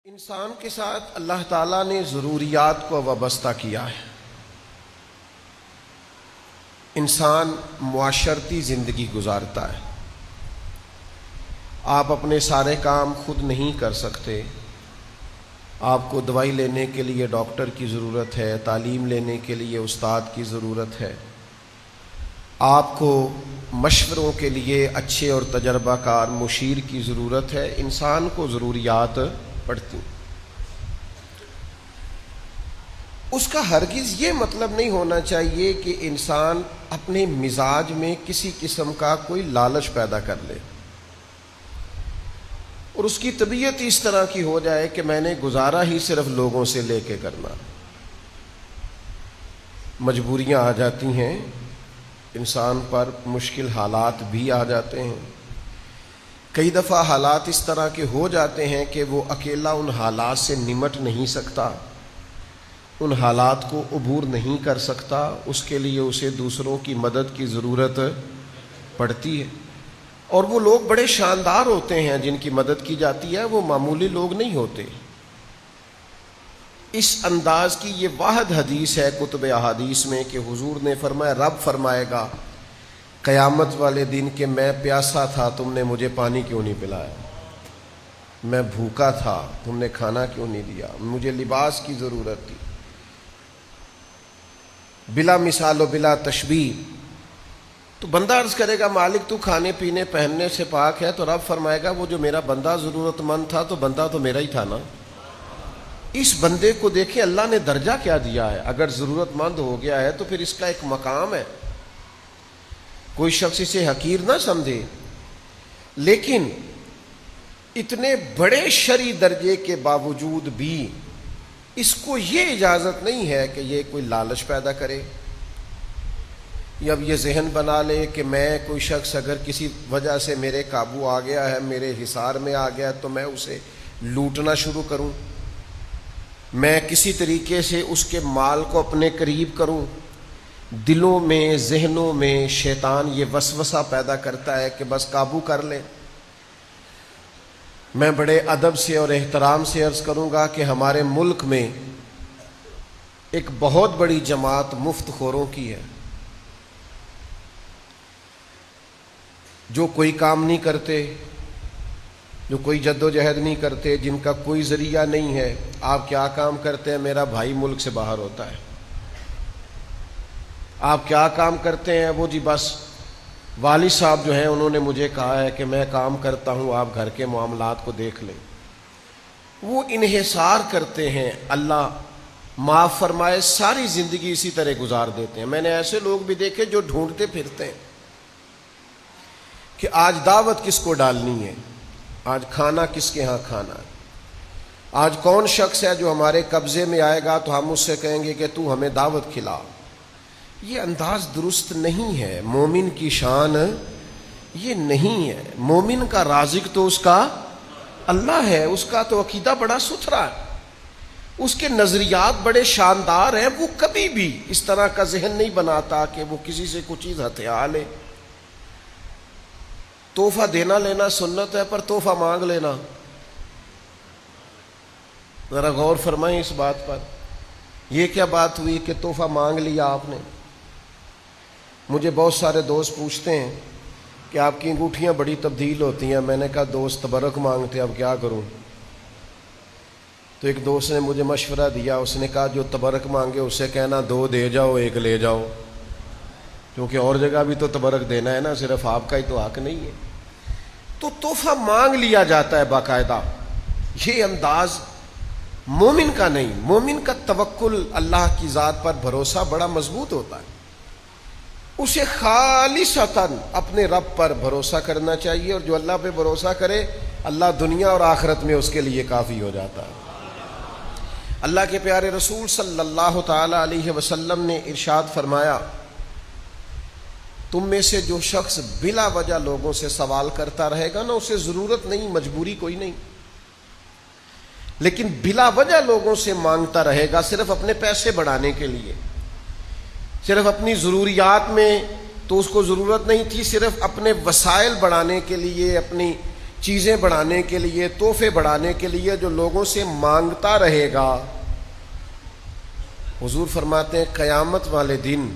انسان کے ساتھ اللہ تعالیٰ نے ضروریات کو وابستہ کیا ہے۔ انسان معاشرتی زندگی گزارتا ہے۔ آپ اپنے سارے کام خود نہیں کر سکتے۔ آپ کو دوائی لینے کے لیے ڈاکٹر کی ضرورت ہے، تعلیم لینے کے لیے استاد کی ضرورت ہے، آپ کو مشوروں کے لیے اچھے اور تجربہ کار مشیر کی ضرورت ہے۔ انسان کو ضروریات پڑتی۔ اس کا ہرگز یہ مطلب نہیں ہونا چاہیے کہ انسان اپنے مزاج میں کسی قسم کا کوئی لالچ پیدا کر لے اور اس کی طبیعت اس طرح کی ہو جائے کہ میں نے گزارا ہی صرف لوگوں سے لے کے کرنا۔ مجبوریاں آ جاتی ہیں، انسان پر مشکل حالات بھی آ جاتے ہیں۔ کئی دفعہ حالات اس طرح کے ہو جاتے ہیں کہ وہ اکیلا ان حالات سے نمٹ نہیں سکتا، ان حالات کو عبور نہیں کر سکتا، اس کے لیے اسے دوسروں کی مدد کی ضرورت پڑتی ہے۔ اور وہ لوگ بڑے شاندار ہوتے ہیں جن کی مدد کی جاتی ہے، وہ معمولی لوگ نہیں ہوتے۔ اس انداز کی یہ واحد حدیث ہے کتب احادیث میں کہ حضور نے فرمایا، رب فرمائے گا قیامت والے دن کہ میں پیاسا تھا، تم نے مجھے پانی کیوں نہیں پلایا؟ میں بھوکا تھا، تم نے کھانا کیوں نہیں دیا؟ مجھے لباس کی ضرورت تھی۔ بلا مثال و بلا تشبیہ تو بندہ عرض کرے گا مالک تو کھانے پینے پہننے سے پاک ہے، تو رب فرمائے گا وہ جو میرا بندہ ضرورت مند تھا تو بندہ تو میرا ہی تھا نا۔ اس بندے کو دیکھیں اللہ نے درجہ کیا دیا ہے۔ اگر ضرورت مند ہو گیا ہے تو پھر اس کا ایک مقام ہے، کوئی شخص اسے حقیر نہ سمجھے۔ لیکن اتنے بڑے شرعی درجے کے باوجود بھی اس کو یہ اجازت نہیں ہے کہ یہ کوئی لالچ پیدا کرے یا اب یہ ذہن بنا لے کہ میں کوئی شخص اگر کسی وجہ سے میرے قابو آ گیا ہے، میرے حصار میں آ گیا تو میں اسے لوٹنا شروع کروں، میں کسی طریقے سے اس کے مال کو اپنے قریب کروں۔ دلوں میں ذہنوں میں شیطان یہ وسوسہ پیدا کرتا ہے کہ بس قابو کر لے۔ میں بڑے ادب سے اور احترام سے عرض کروں گا کہ ہمارے ملک میں ایک بہت بڑی جماعت مفت خوروں کی ہے، جو کوئی کام نہیں کرتے، جو کوئی جد و جہد نہیں کرتے، جن کا کوئی ذریعہ نہیں ہے۔ آپ کیا کام کرتے ہیں؟ میرا بھائی ملک سے باہر ہوتا ہے۔ آپ کیا کام کرتے ہیں؟ وہ جی بس والد صاحب جو ہیں انہوں نے مجھے کہا ہے کہ میں کام کرتا ہوں، آپ گھر کے معاملات کو دیکھ لیں۔ وہ انحصار کرتے ہیں، اللہ معاف فرمائے، ساری زندگی اسی طرح گزار دیتے ہیں۔ میں نے ایسے لوگ بھی دیکھے جو ڈھونڈتے پھرتے ہیں کہ آج دعوت کس کو ڈالنی ہے، آج کھانا کس کے ہاں کھانا ہے، آج کون شخص ہے جو ہمارے قبضے میں آئے گا تو ہم اس سے کہیں گے کہ تو ہمیں دعوت کھلا۔ یہ انداز درست نہیں ہے۔ مومن کی شان یہ نہیں ہے۔ مومن کا رازق تو اس کا اللہ ہے، اس کا تو عقیدہ بڑا ستھرا ہے، اس کے نظریات بڑے شاندار ہیں۔ وہ کبھی بھی اس طرح کا ذہن نہیں بناتا کہ وہ کسی سے کچھ چیز ہتھیا لے۔ تحفہ دینا لینا سنت ہے، پر تحفہ مانگ لینا، ذرا غور فرمائیں اس بات پر۔ یہ کیا بات ہوئی کہ تحفہ مانگ لیا آپ نے؟ مجھے بہت سارے دوست پوچھتے ہیں کہ آپ کی انگوٹھیاں بڑی تبدیل ہوتی ہیں۔ میں نے کہا دوست تبرک مانگتے، اب کیا کروں؟ تو ایک دوست نے مجھے مشورہ دیا، اس نے کہا جو تبرک مانگے اسے کہنا 2 دے جاؤ 1 لے جاؤ، کیونکہ اور جگہ بھی تو تبرک دینا ہے نا، صرف آپ کا ہی تو حق نہیں ہے۔ تو تحفہ مانگ لیا جاتا ہے باقاعدہ۔ یہ انداز مومن کا نہیں۔ مومن کا توکل، اللہ کی ذات پر بھروسہ بڑا مضبوط ہوتا ہے۔ اسے خالصتاً اپنے رب پر بھروسہ کرنا چاہیے، اور جو اللہ پہ بھروسہ کرے اللہ دنیا اور آخرت میں اس کے لیے کافی ہو جاتا ہے۔ اللہ کے پیارے رسول صلی اللہ تعالی علیہ وسلم نے ارشاد فرمایا، تم میں سے جو شخص بلا وجہ لوگوں سے سوال کرتا رہے گا نا، اسے ضرورت نہیں، مجبوری کوئی نہیں، لیکن بلا وجہ لوگوں سے مانگتا رہے گا صرف اپنے پیسے بڑھانے کے لیے، صرف اپنی ضروریات میں تو اس کو ضرورت نہیں تھی، صرف اپنے وسائل بڑھانے کے لیے، اپنی چیزیں بڑھانے کے لیے، تحفے بڑھانے کے لیے جو لوگوں سے مانگتا رہے گا، حضور فرماتے ہیں قیامت والے دن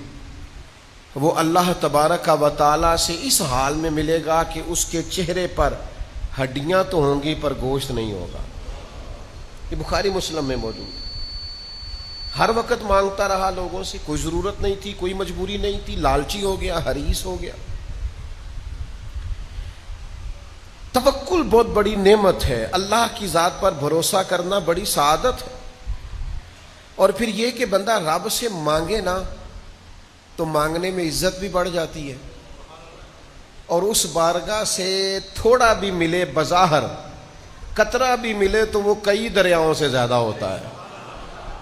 وہ اللہ تبارک و تعالیٰ سے اس حال میں ملے گا کہ اس کے چہرے پر ہڈیاں تو ہوں گی پر گوشت نہیں ہوگا۔ یہ بخاری مسلم میں موجود ہے۔ ہر وقت مانگتا رہا لوگوں سے، کوئی ضرورت نہیں تھی، کوئی مجبوری نہیں تھی، لالچی ہو گیا، حریص ہو گیا۔ توکل بہت بڑی نعمت ہے، اللہ کی ذات پر بھروسہ کرنا بڑی سعادت ہے۔ اور پھر یہ کہ بندہ رب سے مانگے نا تو مانگنے میں عزت بھی بڑھ جاتی ہے، اور اس بارگاہ سے تھوڑا بھی ملے، بظاہر قطرہ بھی ملے تو وہ کئی دریاؤں سے زیادہ ہوتا ہے،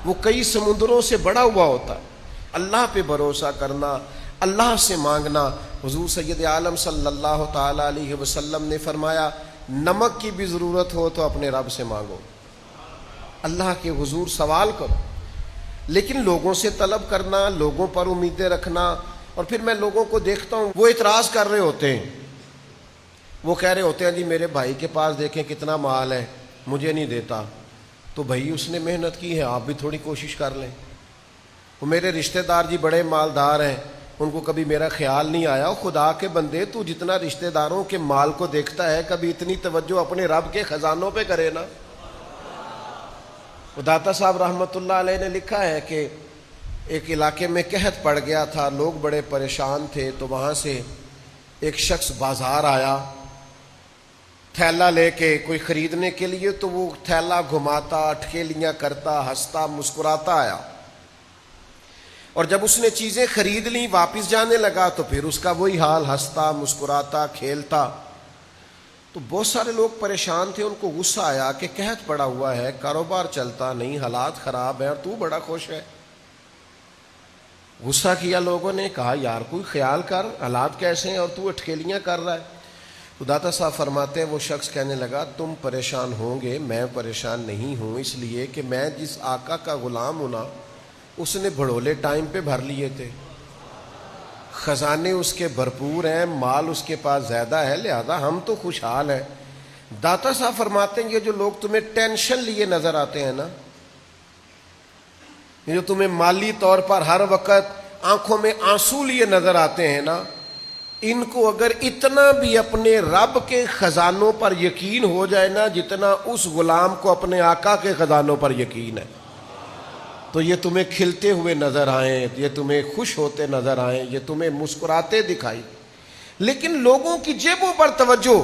وہ کئی سمندروں سے بڑا ہوا ہوتا ہے۔ اللہ پہ بھروسہ کرنا، اللہ سے مانگنا۔ حضور سید عالم صلی اللہ تعالی علیہ وسلم نے فرمایا نمک کی بھی ضرورت ہو تو اپنے رب سے مانگو، اللہ کے حضور سوال کرو۔ لیکن لوگوں سے طلب کرنا، لوگوں پر امیدیں رکھنا، اور پھر میں لوگوں کو دیکھتا ہوں وہ اعتراض کر رہے ہوتے ہیں، وہ کہہ رہے ہوتے ہیں جی میرے بھائی کے پاس دیکھیں کتنا مال ہے، مجھے نہیں دیتا۔ تو بھائی اس نے محنت کی ہے، آپ بھی تھوڑی کوشش کر لیں۔ وہ میرے رشتہ دار جی بڑے مالدار ہیں، ان کو کبھی میرا خیال نہیں آیا۔ خدا کے بندے تو جتنا رشتہ داروں کے مال کو دیکھتا ہے، کبھی اتنی توجہ اپنے رب کے خزانوں پہ کرے نا۔ داتا صاحب رحمۃ اللہ علیہ نے لکھا ہے کہ ایک علاقے میں قحط پڑ گیا تھا، لوگ بڑے پریشان تھے، تو وہاں سے ایک شخص بازار آیا تھیلا لے کے کوئی خریدنے کے لیے، تو وہ تھیلا گھماتا، اٹکیلیاں کرتا، ہنستا مسکراتا آیا، اور جب اس نے چیزیں خرید لیں واپس جانے لگا تو پھر اس کا وہی حال، ہنستا مسکراتا کھیلتا۔ تو بہت سارے لوگ پریشان تھے، ان کو غصہ آیا کہ قحط پڑا ہوا ہے، کاروبار چلتا نہیں، حالات خراب ہیں، اور تو بڑا خوش ہے۔ غصہ کیا لوگوں نے، کہا یار کوئی خیال کر، حالات کیسے ہیں اور تو اٹکیلیاں کر رہا ہے۔ تو داتا صاحب فرماتے ہیں وہ شخص کہنے لگا تم پریشان ہوں گے، میں پریشان نہیں ہوں، اس لیے کہ میں جس آقا کا غلام ہوں نا، اس نے بھڑولے ٹائم پہ بھر لیے تھے، خزانے اس کے بھرپور ہیں، مال اس کے پاس زیادہ ہے، لہذا ہم تو خوشحال ہیں۔ داتا صاحب فرماتے ہیں یہ جو لوگ تمہیں ٹینشن لیے نظر آتے ہیں نا، یہ جو تمہیں مالی طور پر ہر وقت آنکھوں میں آنسو لیے نظر آتے ہیں نا، ان کو اگر اتنا بھی اپنے رب کے خزانوں پر یقین ہو جائے نا جتنا اس غلام کو اپنے آقا کے خزانوں پر یقین ہے، تو یہ تمہیں کھلتے ہوئے نظر آئیں، یہ تمہیں خوش ہوتے نظر آئیں، یہ تمہیں مسکراتے دکھائی۔ لیکن لوگوں کی جیبوں پر توجہ،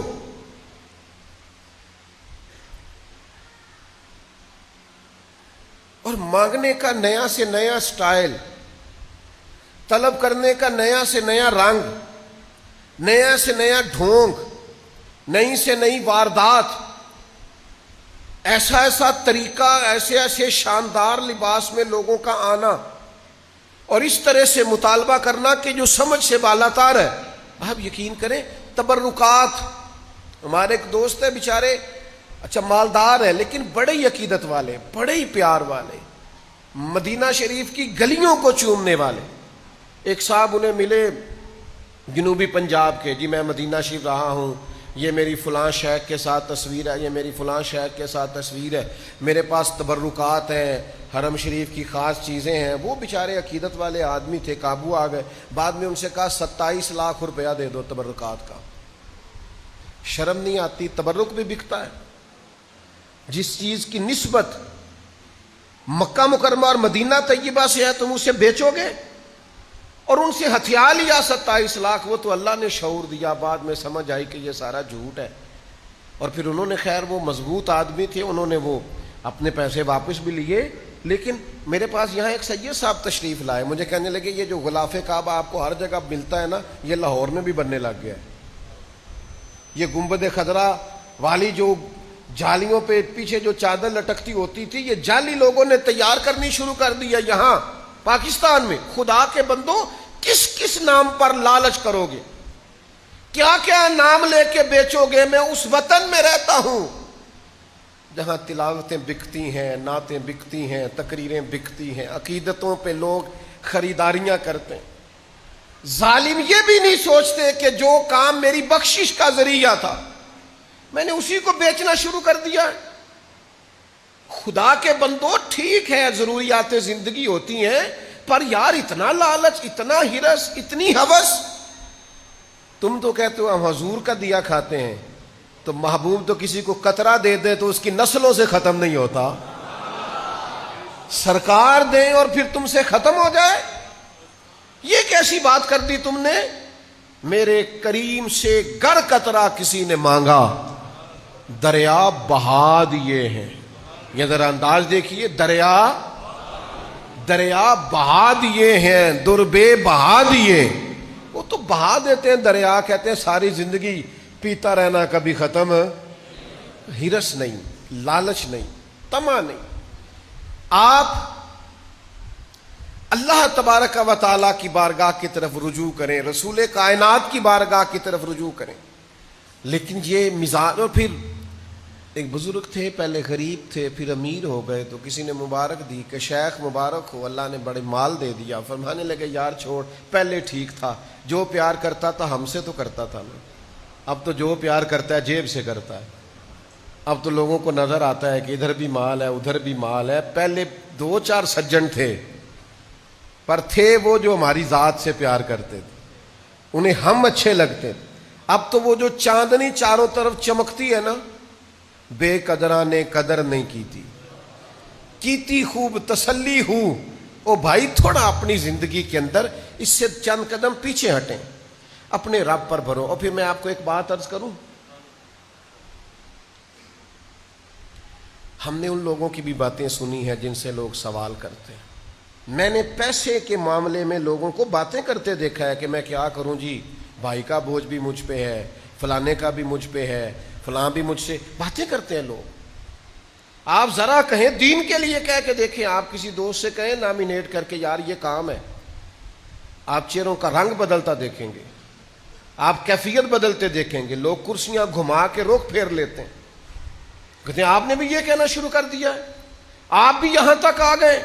اور مانگنے کا نیا سے نیا سٹائل، طلب کرنے کا نیا سے نیا رنگ، نیا سے نیا ڈھونگ، نئی سے نئی واردات، ایسا ایسا طریقہ، ایسے ایسے شاندار لباس میں لوگوں کا آنا، اور اس طرح سے مطالبہ کرنا کہ جو سمجھ سے بالاتار ہے۔ آپ یقین کریں تبرکات، ہمارے ایک دوست ہے بیچارے، اچھا مالدار ہے لیکن بڑے ہی عقیدت والے، بڑے ہی پیار والے، مدینہ شریف کی گلیوں کو چومنے والے۔ ایک صاحب انہیں ملے جنوبی پنجاب کے، جی میں مدینہ شریف رہا ہوں، یہ میری فلاں شیخ کے ساتھ تصویر ہے، یہ میری فلاں شیخ کے ساتھ تصویر ہے، میرے پاس تبرکات ہیں، حرم شریف کی خاص چیزیں ہیں۔ وہ بیچارے عقیدت والے آدمی تھے، قابو آ گئے۔ بعد میں ان سے کہا 27 لاکھ روپیہ دے دو تبرکات کا۔ شرم نہیں آتی؟ تبرک بھی بکتا ہے۔ جس چیز کی نسبت مکہ مکرمہ اور مدینہ طیبہ سے ہے تم اسے بیچو گے، اور ان سے ہتھیار لیا 27 لاکھ۔ وہ تو اللہ نے شعور دیا، بعد میں سمجھ آئی کہ یہ سارا جھوٹ ہے، اور پھر انہوں نے، خیر وہ مضبوط آدمی تھے، انہوں نے وہ اپنے پیسے واپس بھی لیے۔ لیکن میرے پاس یہاں ایک سید صاحب تشریف لائے، مجھے کہنے لگے یہ جو غلاف کعبہ آپ کو ہر جگہ ملتا ہے نا، یہ لاہور میں بھی بننے لگ گیا ہے۔ یہ گنبد خضرا والی جو جالیوں پہ پیچھے جو چادر لٹکتی ہوتی تھی، یہ جالی لوگوں نے تیار کرنی شروع کر دیا یہاں پاکستان میں۔ خدا کے بندوں، کس کس نام پر لالچ کرو گے؟ کیا کیا نام لے کے بیچو گے؟ میں اس وطن میں رہتا ہوں جہاں تلاوتیں بکتی ہیں، نعتیں بکتی ہیں، تقریریں بکتی ہیں، عقیدتوں پہ لوگ خریداریاں کرتے ہیں۔ ظالم یہ بھی نہیں سوچتے کہ جو کام میری بخشش کا ذریعہ تھا، میں نے اسی کو بیچنا شروع کر دیا. خدا کے بندو ٹھیک ہے ضروریات زندگی ہوتی ہیں, پر یار اتنا لالچ, اتنا ہرس, اتنی ہوس. تم تو کہتے ہو ہم حضور کا دیا کھاتے ہیں, تو محبوب تو کسی کو قطرہ دے دے تو اس کی نسلوں سے ختم نہیں ہوتا. سرکار دیں اور پھر تم سے ختم ہو جائے, یہ کیسی بات کر دی تم نے. میرے کریم سے گر قطرہ کسی نے مانگا, دریا بہا دیے ہیں. یہ ذرا انداز دیکھیے, دریا بہا دیے ہیں, دربے بہا دیے. وہ تو بہا دیتے ہیں دریا, کہتے ہیں ساری زندگی پیتا رہنا کبھی ختم. ہرس نہیں, لالچ نہیں, طمع نہیں. آپ اللہ تبارک و تعالیٰ کی بارگاہ کی طرف رجوع کریں, رسول کائنات کی بارگاہ کی طرف رجوع کریں. لیکن یہ مزاج. اور پھر ایک بزرگ تھے, پہلے غریب تھے پھر امیر ہو گئے, تو کسی نے مبارک دی کہ شیخ مبارک ہو, اللہ نے بڑے مال دے دیا. فرمانے لگے یار چھوڑ, پہلے ٹھیک تھا, جو پیار کرتا تھا ہم سے تو کرتا تھا نا, اب تو جو پیار کرتا ہے جیب سے کرتا ہے. اب تو لوگوں کو نظر آتا ہے کہ ادھر بھی مال ہے ادھر بھی مال ہے. پہلے 2-4 سجن تھے, پر تھے وہ جو ہماری ذات سے پیار کرتے تھے, انہیں ہم اچھے لگتے تھے. اب تو وہ جو چاندنی چاروں طرف چمکتی ہے نا, بے قدراں نے قدر نہیں کیتی خوب تسلی ہوں. او بھائی تھوڑا اپنی زندگی کے اندر اس سے چند قدم پیچھے ہٹیں, اپنے رب پر بھرو. اور پھر میں آپ کو ایک بات عرض کروں, ہم نے ان لوگوں کی بھی باتیں سنی ہیں جن سے لوگ سوال کرتے ہیں. میں نے پیسے کے معاملے میں لوگوں کو باتیں کرتے دیکھا ہے کہ میں کیا کروں جی, بھائی کا بوجھ بھی مجھ پہ ہے, فلانے کا بھی مجھ پہ ہے, فلاں بھی مجھ سے. باتیں کرتے ہیں لوگ. آپ ذرا کہیں دین کے لیے کہہ کے دیکھیں, آپ کسی دوست سے کہیں نامینیٹ کر کے یار یہ کام ہے, آپ چہروں کا رنگ بدلتا دیکھیں گے, آپ کیفیت بدلتے دیکھیں گے. لوگ کرسیاں گھما کے رخ پھیر لیتے ہیں, کہتے ہیں آپ نے بھی یہ کہنا شروع کر دیا ہے, آپ بھی یہاں تک آ گئے.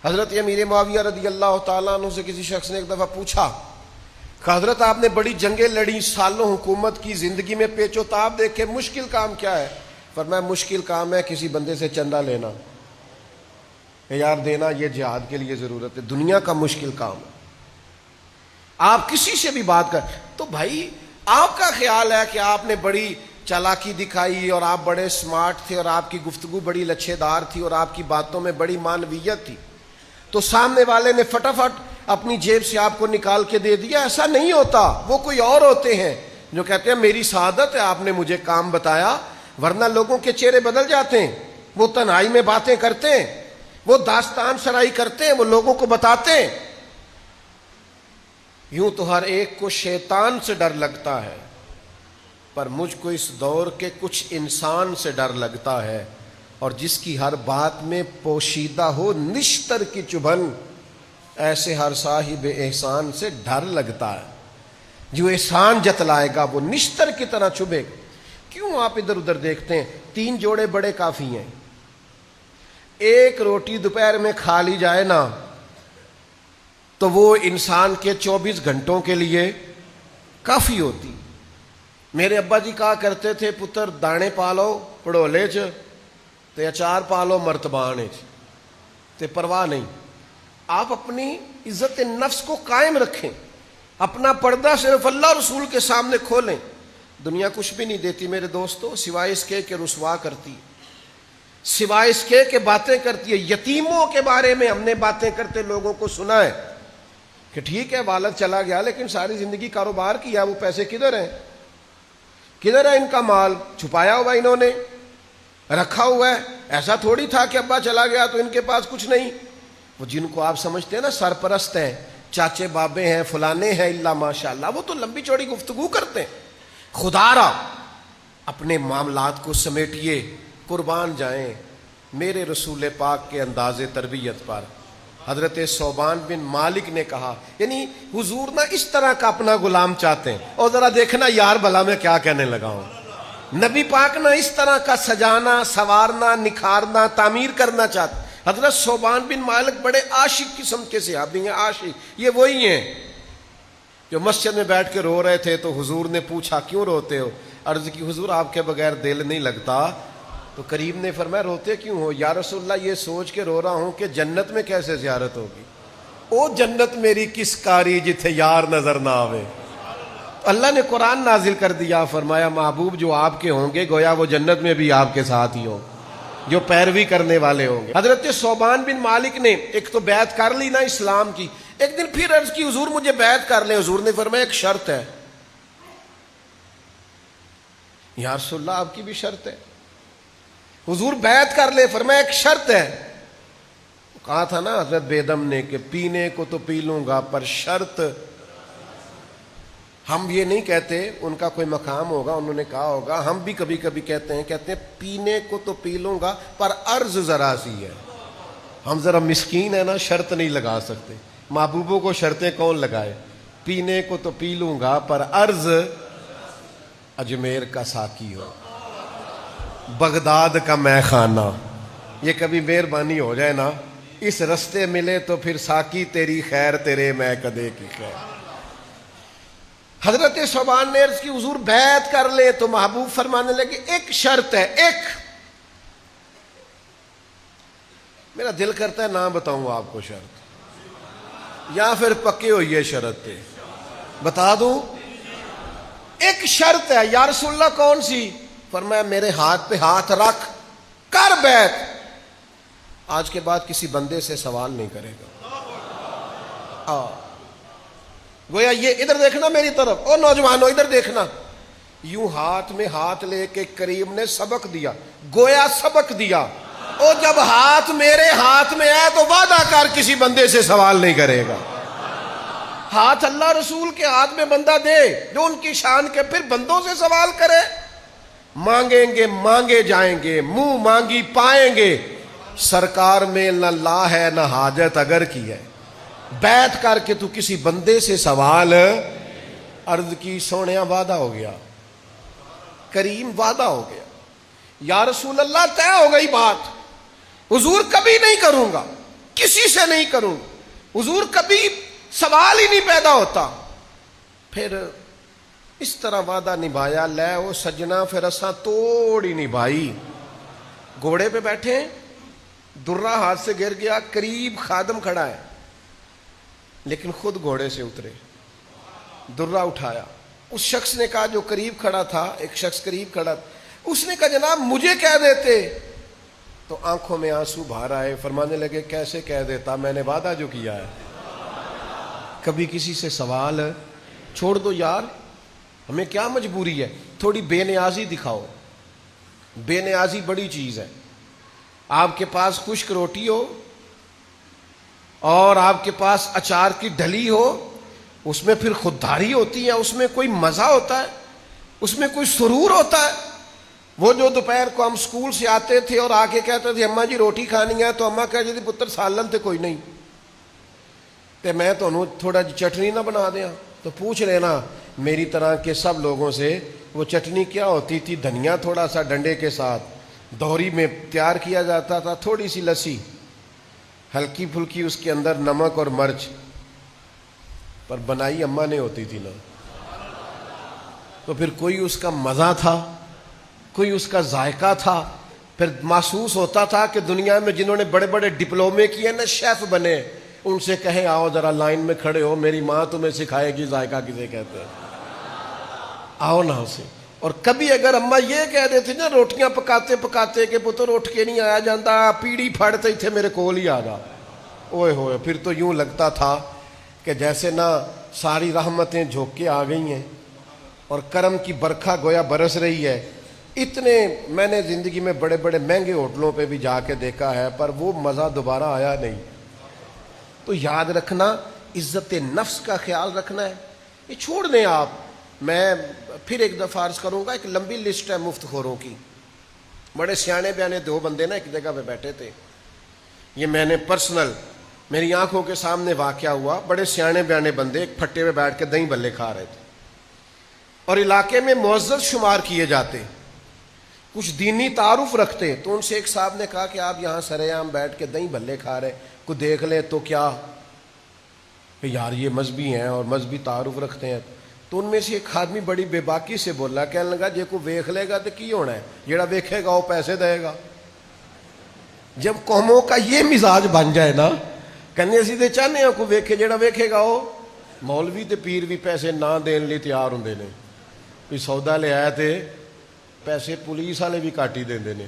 حضرت امیر معاویہ رضی اللہ تعالیٰ عنہ سے کسی شخص نے ایک دفعہ پوچھا کہ حضرت آپ نے بڑی جنگیں لڑی, سالوں حکومت کی, زندگی میں پیچ و تاب دیکھے, مشکل کام کیا ہے؟ فرمایا مشکل کام ہے کسی بندے سے چندہ لینا, کہ یار دینا, یہ جہاد کے لیے ضرورت ہے. دنیا کا مشکل کام ہے. آپ کسی سے بھی بات کر, تو بھائی آپ کا خیال ہے کہ آپ نے بڑی چالاکی دکھائی اور آپ بڑے سمارٹ تھے اور آپ کی گفتگو بڑی لچھے دار تھی اور آپ کی باتوں میں بڑی معنویت تھی, تو سامنے والے نے فٹافٹ اپنی جیب سے آپ کو نکال کے دے دیا. ایسا نہیں ہوتا. وہ کوئی اور ہوتے ہیں جو کہتے ہیں میری سعادت ہے آپ نے مجھے کام بتایا, ورنہ لوگوں کے چہرے بدل جاتے ہیں. وہ تنہائی میں باتیں کرتے ہیں, وہ داستان سرائی کرتے ہیں, وہ لوگوں کو بتاتے ہیں. یوں تو ہر ایک کو شیطان سے ڈر لگتا ہے, پر مجھ کو اس دور کے کچھ انسان سے ڈر لگتا ہے, اور جس کی ہر بات میں پوشیدہ ہو نشتر کی چبھن, ایسے ہر صاحب احسان سے ڈر لگتا ہے. جو احسان جتلائے گا وہ نشتر کی طرح چبھے گا. کیوں آپ ادھر ادھر دیکھتے ہیں, 3 جوڑے بڑے کافی ہیں. ایک روٹی دوپہر میں کھا لی جائے نا, تو وہ انسان کے 24 گھنٹوں کے لیے کافی ہوتی. میرے ابا جی کہا کرتے تھے, پتر دانے پالو پڑولے چ تے اچار پالو مرتبانے چ, تے پرواہ نہیں. آپ اپنی عزت نفس کو قائم رکھیں, اپنا پردہ صرف اللہ رسول کے سامنے کھولیں. دنیا کچھ بھی نہیں دیتی میرے دوستو, سوائے اس کے کہ رسوا کرتی, سوائے اس کے کہ باتیں کرتی ہے. یتیموں کے بارے میں ہم نے باتیں کرتے لوگوں کو سنا ہے کہ ٹھیک ہے والد چلا گیا لیکن ساری زندگی کاروبار کیا, وہ پیسے کدھر ہیں, کدھر ہے ان کا مال, چھپایا ہوا انہوں نے رکھا ہوا ہے. ایسا تھوڑی تھا کہ ابا چلا گیا تو ان کے پاس کچھ نہیں. وہ جن کو آپ سمجھتے ہیں نا سرپرست ہیں, چاچے بابے ہیں, فلانے ہیں, اللہ ماشاء اللہ, وہ تو لمبی چوڑی گفتگو کرتے ہیں. خدا را اپنے معاملات کو سمیٹیے, قربان جائیں میرے رسول پاک کے انداز تربیت پر. حضرت صوبان بن مالک نے کہا, یعنی حضور نہ اس طرح کا اپنا غلام چاہتے ہیں. اور ذرا دیکھنا یار بھلا میں کیا کہنے لگا ہوں, نبی پاک نہ اس طرح کا سجانا, سوارنا, نکھارنا, تعمیر کرنا چاہتے. حضرت صوبان بن مالک بڑے عاشق قسم کے صحابی ہیں. عاشق یہ وہی ہیں جو مسجد میں بیٹھ کے رو رہے تھے, تو حضور نے پوچھا کیوں روتے ہو؟ عرض کی حضور آپ کے بغیر دل نہیں لگتا. تو کریم نے فرمایا روتے کیوں ہو؟ یا رسول اللہ یہ سوچ کے رو رہا ہوں کہ جنت میں کیسے زیارت ہوگی. او جنت میری کس کاری جتھے یار نظر نہ آوے. اللہ نے قرآن نازل کر دیا, فرمایا محبوب جو آپ کے ہوں گے گویا وہ جنت میں بھی آپ کے ساتھ ہی ہوں, جو پیروی کرنے والے ہوں گے. حضرت صوبان بن مالک نے ایک تو بیعت کر لی نا اسلام کی, ایک دن پھر عرض کی حضور مجھے بیعت کر لیں. حضور نے فرمایا ایک شرط ہے. یا رسول اللہ آپ کی بھی شرط ہے؟ حضور بیعت کر لے, فرمایا ایک شرط ہے. کہا تھا نا حضرت بیدم نے کہ پینے کو تو پی لوں گا پر شرط. ہم یہ نہیں کہتے, ان کا کوئی مقام ہوگا انہوں نے کہا ہوگا, ہم بھی کبھی کبھی کہتے ہیں پینے کو تو پی لوں گا پر عرض ذرا سی ہے. ہم ذرا مسکین ہے نا, شرط نہیں لگا سکتے. محبوبوں کو شرطیں کون لگائے؟ پینے کو تو پی لوں گا پر عرض اجمیر کا ساقی ہو, بغداد کا مے خانہ. یہ کبھی مہربانی ہو جائے نا, اس رستے ملے تو پھر ساقی تیری خیر تیرے میں کدے کی خیر. حضرت صوبان نے عرض کی حضور بیعت کر لے. تو محبوب فرمانے لگے ایک شرط ہے. ایک, میرا دل کرتا ہے نہ بتاؤں آپ کو شرط, یا پھر پکے ہوئی ہے شرط پہ بتا دوں. ایک شرط ہے. یا رسول اللہ کون سی؟ فرمایا میرے ہاتھ پہ ہاتھ رکھ کر بیعت, آج کے بعد کسی بندے سے سوال نہیں کرے گا. گویا یہ ادھر دیکھنا میری طرف, او نوجوانوں ادھر دیکھنا. یوں ہاتھ میں ہاتھ لے کے کریم نے سبق دیا, گویا سبق دیا. او جب ہاتھ میرے ہاتھ میں ہے تو وعدہ کر کسی بندے سے سوال نہیں کرے گا. ہاتھ اللہ رسول کے ہاتھ میں بندہ دے جو ان کی شان کے, پھر بندوں سے سوال کرے. مانگیں گے مانگے جائیں گے, منہ مانگی پائیں گے. سرکار میں نہ لا ہے نہ حاجت اگر کی ہے. بیعت کر کے تو کسی بندے سے سوال. عرض کی سونیا وعدہ ہو گیا, کریم وعدہ ہو گیا. یا رسول اللہ طے ہو گئی بات, حضور کبھی نہیں کروں گا, کسی سے نہیں کروں گا. حضور کبھی سوال ہی نہیں پیدا ہوتا. پھر اس طرح وعدہ نبھایا. لے وہ سجنا پھر اساں توڑ ہی نبھائی. گھوڑے پہ بیٹھے, درہ ہاتھ سے گر گیا, قریب خادم کھڑا ہے لیکن خود گھوڑے سے اترے, درہ اٹھایا. اس شخص نے کہا جو قریب کھڑا تھا, ایک شخص قریب کھڑا تھا, اس نے کہا جناب مجھے کہہ دیتے. تو آنکھوں میں آنسو بھار آئے. فرمانے لگے کیسے کہہ دیتا, میں نے وعدہ جو کیا ہے. کبھی کسی سے سوال چھوڑ دو یار, ہمیں کیا مجبوری ہے. تھوڑی بے نیازی دکھاؤ, بے نیازی بڑی چیز ہے. آپ کے پاس خشک روٹی ہو اور آپ کے پاس اچار کی ڈھلی ہو, اس میں پھر خودداری ہوتی ہے, اس میں کوئی مزہ ہوتا ہے, اس میں کوئی سرور ہوتا ہے. وہ جو دوپہر کو ہم سکول سے آتے تھے اور آ کے کہتے تھے اماں جی روٹی کھانی ہے, تو اماں کہتی تھی پتر سالن تے کوئی نہیں, تے میں تو تھوڑا جی چٹنی نہ بنا دیا. تو پوچھ لینا میری طرح کے سب لوگوں سے, وہ چٹنی کیا ہوتی تھی؟ دھنیا تھوڑا سا ڈنڈے کے ساتھ دوہری میں تیار کیا جاتا تھا, تھوڑی سی لسی, ہلکی پھلکی اس کے اندر نمک اور مرچ, پر بنائی اماں نے ہوتی تھی نا. تو پھر کوئی اس کا مزہ تھا, کوئی اس کا ذائقہ تھا. پھر محسوس ہوتا تھا کہ دنیا میں جنہوں نے بڑے بڑے ڈپلومے کیے نا, شیف بنے, ان سے کہیں آؤ ذرا لائن میں کھڑے ہو, میری ماں تمہیں سکھائے گی ذائقہ کسے کہتے ہیں, آؤ نا اسے. اور کبھی اگر اماں یہ کہہ دیتے نا روٹیاں پکاتے پکاتے کہ پتر اٹھ کے نہیں آیا جاتا, پیڑھی پھاڑتے تھے میرے کول ہی آ جا, اوئے ہوئے, پھر تو یوں لگتا تھا کہ جیسے نا ساری رحمتیں جھوک کے آ گئی ہیں اور کرم کی برکھا گویا برس رہی ہے. اتنے میں نے زندگی میں بڑے بڑے مہنگے ہوٹلوں پہ بھی جا کے دیکھا ہے, پر وہ مزہ دوبارہ آیا نہیں. تو یاد رکھنا, عزت نفس کا خیال رکھنا ہے. یہ چھوڑ دیں آپ. میں پھر ایک دفعہ عرض کروں گا, ایک لمبی لسٹ ہے مفت خوروں کی. بڑے سیانے بیانے دو بندے نا ایک جگہ پہ بیٹھے تھے, یہ میں نے پرسنل میری آنکھوں کے سامنے واقعہ ہوا. بڑے سیانے بیانے بندے ایک پھٹے پہ بیٹھ کے دہی بھلے کھا رہے تھے, اور علاقے میں معزز شمار کیے جاتے, کچھ دینی تعارف رکھتے. تو ان سے ایک صاحب نے کہا کہ آپ یہاں سرے عام بیٹھ کے دہی بھلے کھا رہے, کوئی دیکھ لے تو کیا, کہ یار یہ مذہبی ہیں اور مذہبی تعارف رکھتے ہیں. تو ان میں سے ایک آدمی بڑی بے باکی سے بولا, کہنے لگا جے کو ویکھ لے گا تو کی ہونا ہے, جیڑا ویکھے گا وہ پیسے دے گا. جب قوموں کا یہ مزاج بن جائے نا, کہنے اسی تے چاہنے ہیں کو ویکھے, جیڑا ویکھے گا وہ. مولوی تے پیر بھی پیسے نہ دین لی تیار ہوندے نے, کوئی سودا لے آیا تے پیسے پولیس والے بھی کاٹ ہی دیندے نے.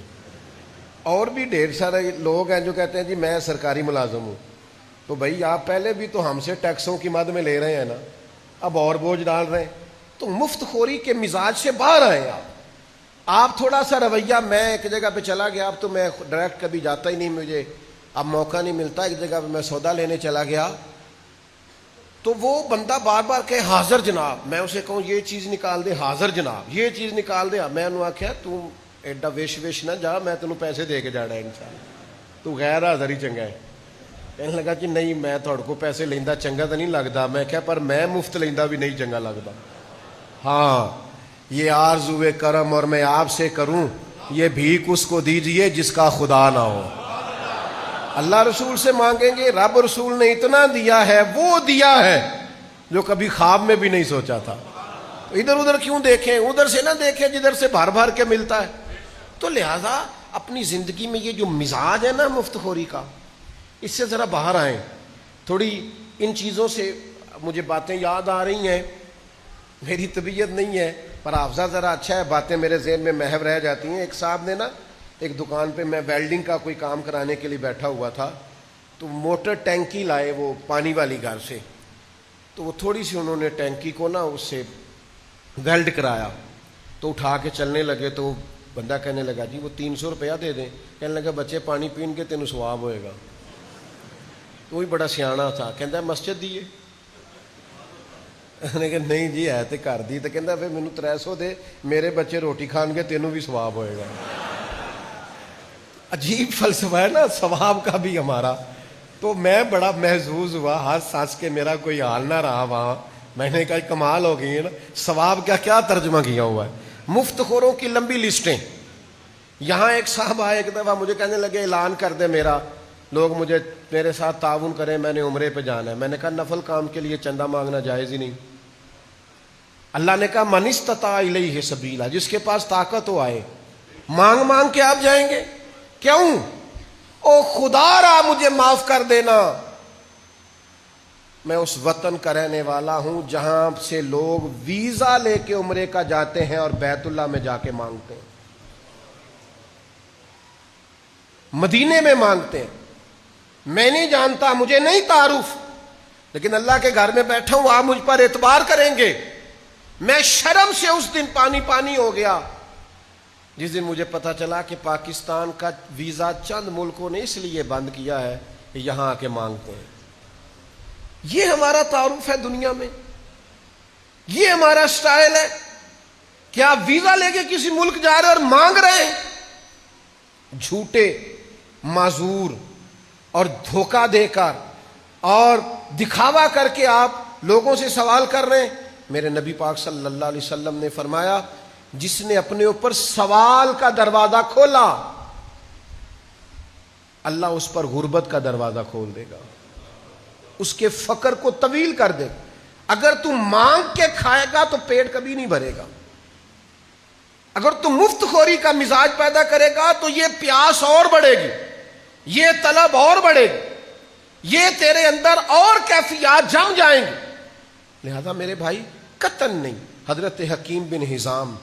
اور بھی ڈھیر سارے لوگ ہیں جو کہتے ہیں جی میں سرکاری ملازم ہوں. تو بھائی آپ پہلے بھی تو ہم سے ٹیکسوں کی مد میں لے رہے ہیں نا, اب اور بوجھ ڈال رہے ہیں. تو مفت خوری کے مزاج سے باہر آئے آپ تھوڑا سا رویہ. میں ایک جگہ پہ چلا گیا, اب تو میں ڈائریکٹ کبھی جاتا ہی نہیں, مجھے اب موقع نہیں ملتا. ایک جگہ پہ میں سودا لینے چلا گیا تو وہ بندہ بار بار کہے حاضر جناب. میں اسے کہوں یہ چیز نکال دے, حاضر جناب یہ چیز نکال دے. میں انہوں آخیا تو ایڈا ویش ویش نہ جا, میں تینوں پیسے دے کے جانا ہے انشاءاللہ, تو غیر حاضر ہی چنگا ہے. کہنے لگا کہ نہیں میں تھوڑے کو پیسے لیندہ چنگا تو نہیں لگتا. میں کہا پر میں مفت لیندہ بھی نہیں چنگا لگتا. ہاں یہ آرزوئے کرم اور میں آپ سے کروں, یہ بھیک اس کو دیجئے جس کا خدا نہ ہو. اللہ رسول سے مانگیں گے, رب رسول نے اتنا دیا ہے, وہ دیا ہے جو کبھی خواب میں بھی نہیں سوچا تھا. ادھر ادھر کیوں دیکھیں, ادھر سے نہ دیکھیں جدھر سے بھر بھر کے ملتا ہے. تو لہذا اپنی زندگی میں یہ جو مزاج ہے نا مفت خوری کا, اس سے ذرا باہر آئیں. تھوڑی ان چیزوں سے مجھے باتیں یاد آ رہی ہیں, میری طبیعت نہیں ہے پر حافظہ ذرا اچھا ہے, باتیں میرے ذہن میں محو رہ جاتی ہیں. ایک صاحب نے نا ایک دکان پہ, میں ویلڈنگ کا کوئی کام کرانے کے لیے بیٹھا ہوا تھا, تو موٹر ٹینکی لائے وہ پانی والی گھر سے. تو وہ تھوڑی سی انہوں نے ٹینکی کو نا اس سے ویلڈ کرایا, تو اٹھا کے چلنے لگے. تو بندہ کہنے لگا جی وہ 300 روپیہ دے دیں. کہنے لگا بچے پانی پین کے تینوں ثواب ہوئے گا. وہی بڑا سیاਣਾ تھا, کہندا مسجد دیے. نے کہا نہیں جی ہے تے گھر دی. تو کہندا پھر مینوں 300 دے, میرے بچے روٹی کھان گے تینوں بھی ثواب ہوئے گا. عجیب فلسفہ ہے نا ثواب کا بھی ہمارا. تو میں بڑا محظوظ ہوا, ہنس ہنس کے میرا کوئی حال نہ رہا وہاں. میں نے کہا کمال ہو گئی ہے نا, ثواب کا کیا ترجمہ کیا ہوا ہے. مفت خوروں کی لمبی لسٹیں. یہاں ایک صاحب آئے ایک دفعہ, مجھے کہنے لگے اعلان کر دے میرا, لوگ مجھے میرے ساتھ تعاون کریں, میں نے عمرے پہ جانا ہے. میں نے کہا نفل کام کے لیے چندہ مانگنا جائز ہی نہیں. اللہ نے کہا من استطاع الیہ سبیلا, جس کے پاس طاقت ہو آئے. مانگ مانگ کے آپ جائیں گے کیوں؟ او خدا را مجھے معاف کر دینا, میں اس وطن کا رہنے والا ہوں جہاں سے لوگ ویزا لے کے عمرے کا جاتے ہیں اور بیت اللہ میں جا کے مانگتے ہیں, مدینے میں مانگتے ہیں. میں نہیں جانتا, مجھے نہیں تعارف, لیکن اللہ کے گھر میں بیٹھا ہوں, آپ مجھ پر اعتبار کریں گے. میں شرم سے اس دن پانی پانی ہو گیا جس دن مجھے پتا چلا کہ پاکستان کا ویزا چند ملکوں نے اس لیے بند کیا ہے کہ یہاں آ کے مانگتے ہیں. یہ ہمارا تعارف ہے دنیا میں, یہ ہمارا سٹائل ہے کہ آپ ویزا لے کے کسی ملک جا رہے اور مانگ رہے ہیں. جھوٹے معذور اور دھوکہ دے کر اور دکھاوا کر کے آپ لوگوں سے سوال کر رہے ہیں. میرے نبی پاک صلی اللہ علیہ وسلم نے فرمایا جس نے اپنے اوپر سوال کا دروازہ کھولا, اللہ اس پر غربت کا دروازہ کھول دے گا, اس کے فقر کو طویل کر دے گا. اگر تم مانگ کے کھائے گا تو پیٹ کبھی نہیں بھرے گا. اگر تم مفت خوری کا مزاج پیدا کرے گا تو یہ پیاس اور بڑھے گی, یہ طلب اور بڑھے گی, یہ تیرے اندر اور کیفیات جم جائیں گی. لہذا میرے بھائی قطعاً نہیں. حضرت حکیم بن حزام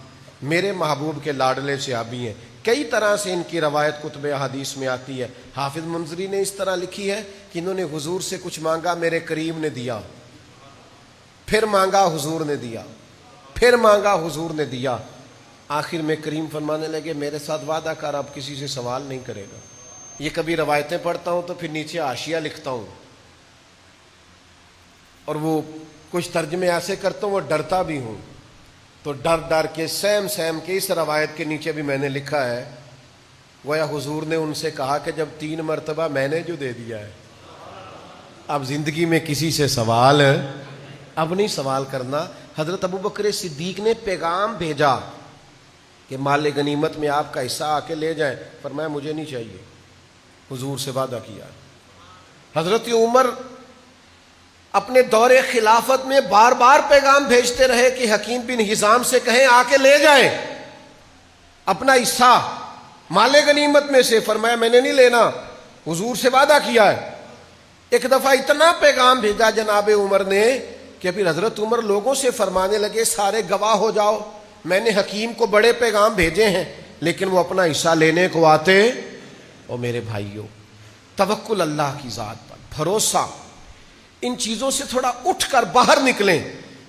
میرے محبوب کے لاڈلے صحابی ہیں, کئی طرح سے ان کی روایت کتب احادیث میں آتی ہے. حافظ منذری نے اس طرح لکھی ہے کہ انہوں نے حضور سے کچھ مانگا, میرے کریم نے دیا, پھر مانگا حضور نے دیا, پھر مانگا حضور نے دیا. آخر میں کریم فرمانے لگے میرے ساتھ وعدہ کر اب کسی سے سوال نہیں کرے گا. یہ کبھی روایتیں پڑھتا ہوں تو پھر نیچے حاشیہ لکھتا ہوں, اور وہ کچھ ترجمے ایسے کرتا ہوں وہ ڈرتا بھی ہوں. تو ڈر ڈر کے سیم سیم کے اس روایت کے نیچے بھی میں نے لکھا ہے گویا حضور نے ان سے کہا کہ جب 3 مرتبہ میں نے جو دے دیا ہے اب زندگی میں کسی سے سوال اب نہیں سوال کرنا. حضرت ابوبکر صدیق نے پیغام بھیجا کہ مال غنیمت میں آپ کا حصہ آ کے لے جائیں, فرمایا مجھے نہیں چاہیے, حضور سے وعدہ کیا. حضرت عمر اپنے دور خلافت میں بار بار پیغام بھیجتے رہے کہ حکیم بن حزام سے کہیں آ کے لے جائیں اپنا حصہ مال غنیمت میں سے. فرمایا میں نے نہیں لینا, حضور سے وعدہ کیا ہے. ایک دفعہ اتنا پیغام بھیجا جناب عمر نے کہ پھر حضرت عمر لوگوں سے فرمانے لگے سارے گواہ ہو جاؤ, میں نے حکیم کو بڑے پیغام بھیجے ہیں لیکن وہ اپنا حصہ لینے کو آتے. اور میرے بھائیوں, توکل اللہ کی ذات پر, بھروسہ, ان چیزوں سے تھوڑا اٹھ کر باہر نکلیں.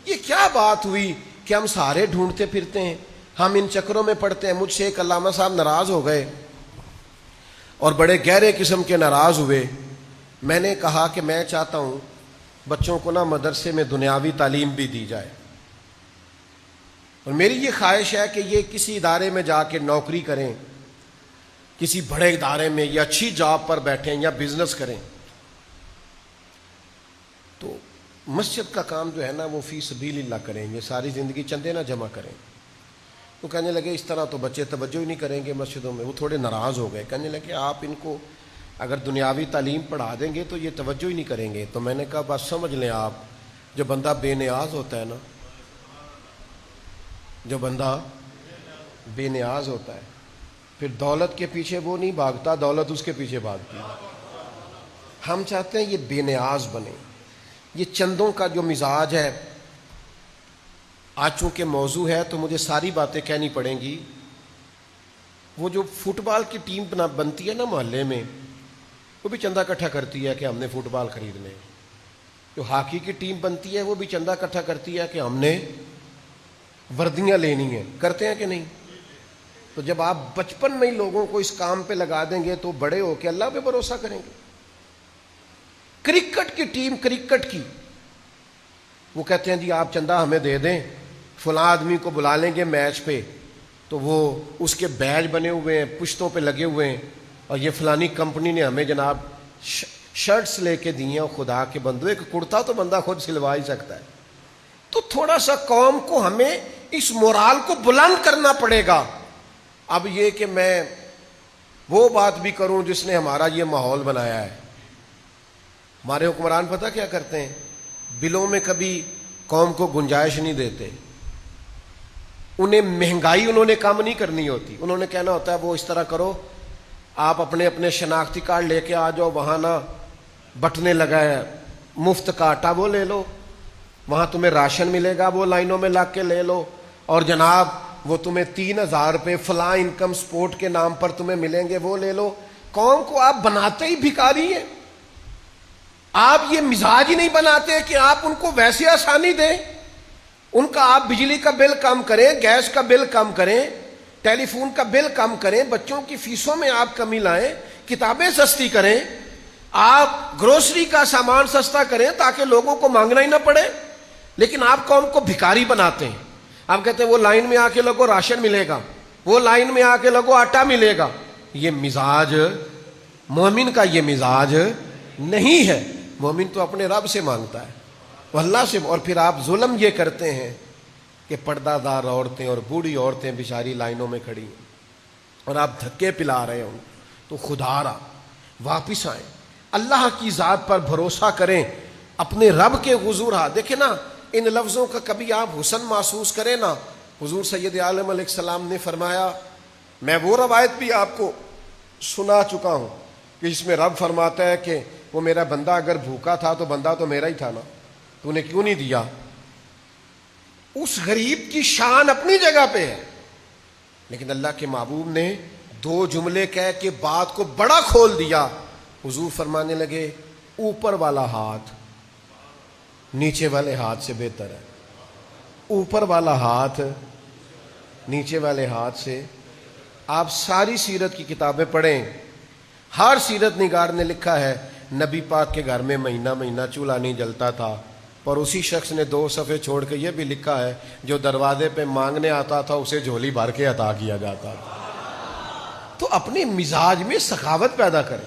یہ کیا بات ہوئی کہ ہم سارے ڈھونڈتے پھرتے ہیں, ہم ان چکروں میں پڑتے ہیں. مجھ سے ایک علامہ صاحب ناراض ہو گئے اور بڑے گہرے قسم کے ناراض ہوئے. میں نے کہا کہ میں چاہتا ہوں بچوں کو مدرسے میں دنیاوی تعلیم بھی دی جائے, اور میری یہ خواہش ہے کہ یہ کسی ادارے میں جا کے نوکری کریں, کسی بڑے ادارے میں یا اچھی جاب پر بیٹھیں یا بزنس کریں. تو مسجد کا کام جو ہے وہ فی سبیل اللہ کریں, یہ ساری زندگی چندے نہ جمع کریں. تو کہنے لگے اس طرح تو بچے توجہ ہی نہیں کریں گے مسجدوں میں. وہ تھوڑے ناراض ہو گئے, کہنے لگے آپ ان کو اگر دنیاوی تعلیم پڑھا دیں گے تو یہ توجہ ہی نہیں کریں گے. تو میں نے کہا بس سمجھ لیں آپ, جو بندہ بے نیاز ہوتا ہے جو بندہ بے نیاز ہوتا ہے پھر دولت کے پیچھے وہ نہیں بھاگتا, دولت اس کے پیچھے بھاگتی ہے. ہم چاہتے ہیں یہ بے نیاز بنے. یہ چندوں کا جو مزاج ہے, آج چونکہ موضوع ہے تو مجھے ساری باتیں کہنی پڑیں گی. وہ جو فٹ بال کی ٹیم بنتی ہے محلے میں, وہ بھی چندہ اکٹھا کرتی ہے کہ ہم نے فٹ بال خریدنے. جو ہاکی کی ٹیم بنتی ہے وہ بھی چندہ اکٹھا کرتی ہے کہ ہم نے وردیاں لینی ہیں. کرتے ہیں کہ نہیں؟ تو جب آپ بچپن میں ہی لوگوں کو اس کام پہ لگا دیں گے تو بڑے ہو کے اللہ پہ بھروسہ کریں گے. کرکٹ کی ٹیم, کرکٹ کی, وہ کہتے ہیں جی آپ چندہ ہمیں دے دیں, فلاں آدمی کو بلا لیں گے میچ پہ, تو وہ اس کے بیج بنے ہوئے ہیں, پشتوں پہ لگے ہوئے ہیں, اور یہ فلانی کمپنی نے ہمیں جناب شرٹس لے کے دی ہیں. خدا کے بندو, ایک کرتا تو بندہ خود سلوا ہی سکتا ہے. تو تھوڑا سا قوم کو ہمیں اس مورال کو بلند کرنا پڑے گا. اب یہ کہ میں وہ بات بھی کروں جس نے ہمارا یہ ماحول بنایا ہے. ہمارے حکمران پتہ کیا کرتے ہیں, بلوں میں کبھی قوم کو گنجائش نہیں دیتے. انہیں مہنگائی انہوں نے کم نہیں کرنی ہوتی. انہوں نے کہنا ہوتا ہے وہ اس طرح کرو, آپ اپنے اپنے شناختی کارڈ لے کے آ جاؤ, وہاں بٹنے لگا ہے, مفت کا آٹا وہ لے لو, وہاں تمہیں راشن ملے گا وہ لائنوں میں لگ کے لے لو, اور جناب وہ تمہیں 3,000 روپے فلاں انکم سپورٹ کے نام پر تمہیں ملیں گے وہ لے لو. قوم کو آپ بناتے ہی بھکاری ہیں. آپ یہ مزاج ہی نہیں بناتے کہ آپ ان کو ویسے آسانی دیں. ان کا آپ بجلی کا بل کم کریں, گیس کا بل کم کریں, ٹیلی فون کا بل کم کریں, بچوں کی فیسوں میں آپ کمی لائیں, کتابیں سستی کریں, آپ گروسری کا سامان سستا کریں تاکہ لوگوں کو مانگنا ہی نہ پڑے. لیکن آپ قوم کو بھکاری بناتے ہیں. آپ کہتے ہیں وہ لائن میں آ کے لوگوں راشن ملے گا, وہ لائن میں آ کے لوگوں آٹا ملے گا. یہ مزاج مومن کا یہ مزاج نہیں ہے. مومن تو اپنے رب سے مانگتا ہے, وہ اللہ سے. اور پھر آپ ظلم یہ کرتے ہیں کہ پردہ دار عورتیں اور بوڑھی عورتیں بیچاری لائنوں میں کھڑی ہیں اور آپ دھکے پلا رہے ہوں. تو خدا را واپس آئیں, اللہ کی ذات پر بھروسہ کریں, اپنے رب کے حضور. دیکھیں نا ان لفظوں کا کبھی آپ حسن محسوس کریں نا. حضور سید عالم علیہ السلام نے فرمایا, میں وہ روایت بھی آپ کو سنا چکا ہوں کہ اس میں رب فرماتا ہے کہ وہ میرا بندہ اگر بھوکا تھا تو بندہ تو میرا ہی تھا نا, تو نے کیوں نہیں دیا. اس غریب کی شان اپنی جگہ پہ ہے, لیکن اللہ کے محبوب نے 2 جملے کہہ کے بات کو بڑا کھول دیا. حضور فرمانے لگے اوپر والا ہاتھ نیچے والے ہاتھ سے بہتر ہے. اوپر والا ہاتھ نیچے والے ہاتھ سے. آپ ساری سیرت کی کتابیں پڑھیں, ہر سیرت نگار نے لکھا ہے نبی پاک کے گھر میں مہینہ مہینہ چولہا نہیں جلتا تھا, پر اسی شخص نے 2 صفحے چھوڑ کے یہ بھی لکھا ہے جو دروازے پہ مانگنے آتا تھا اسے جھولی بھر کے عطا کیا جاتا تھا. تو اپنے مزاج میں سخاوت پیدا کریں,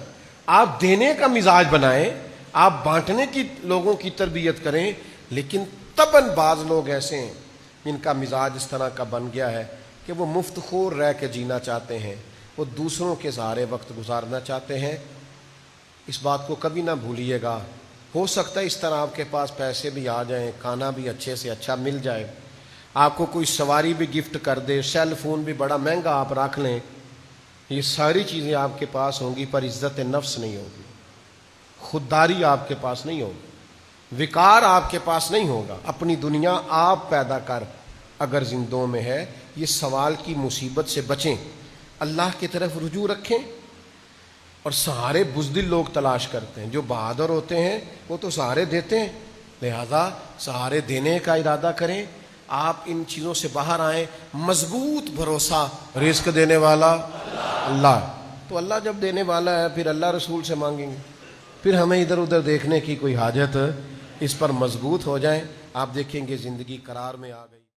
آپ دینے کا مزاج بنائیں, آپ بانٹنے کی لوگوں کی تربیت کریں. لیکن طبعاً بعض لوگ ایسے ہیں جن کا مزاج اس طرح کا بن گیا ہے کہ وہ مفت خور رہ کے جینا چاہتے ہیں, وہ دوسروں کے سہارے وقت گزارنا چاہتے ہیں. اس بات کو کبھی نہ بھولیے گا ہو سکتا ہے اس طرح آپ کے پاس پیسے بھی آ جائیں، کھانا بھی اچھے سے اچھا مل جائے، آپ کو کوئی سواری بھی گفٹ کر دے، سیل فون بھی بڑا مہنگا آپ رکھ لیں، یہ ساری چیزیں آپ کے پاس ہوں گی، پر عزت نفس نہیں ہوگی، خودداری آپ کے پاس نہیں ہوگی، وقار آپ کے پاس نہیں ہوگا۔ اپنی دنیا آپ پیدا کر اگر زندوں میں ہے، یہ سوال کی مصیبت سے بچیں، اللہ کی طرف رجوع رکھیں۔ اور سہارے بزدل لوگ تلاش کرتے ہیں، جو بہادر ہوتے ہیں وہ تو سہارے دیتے ہیں، لہذا سہارے دینے کا ارادہ کریں، آپ ان چیزوں سے باہر آئیں۔ مضبوط بھروسہ رزق دینے والا اللہ، تو اللہ جب دینے والا ہے پھر اللہ رسول سے مانگیں گے، پھر ہمیں ادھر ادھر دیکھنے کی کوئی حاجت، اس پر مضبوط ہو جائیں، آپ دیکھیں گے زندگی قرار میں آ گئی۔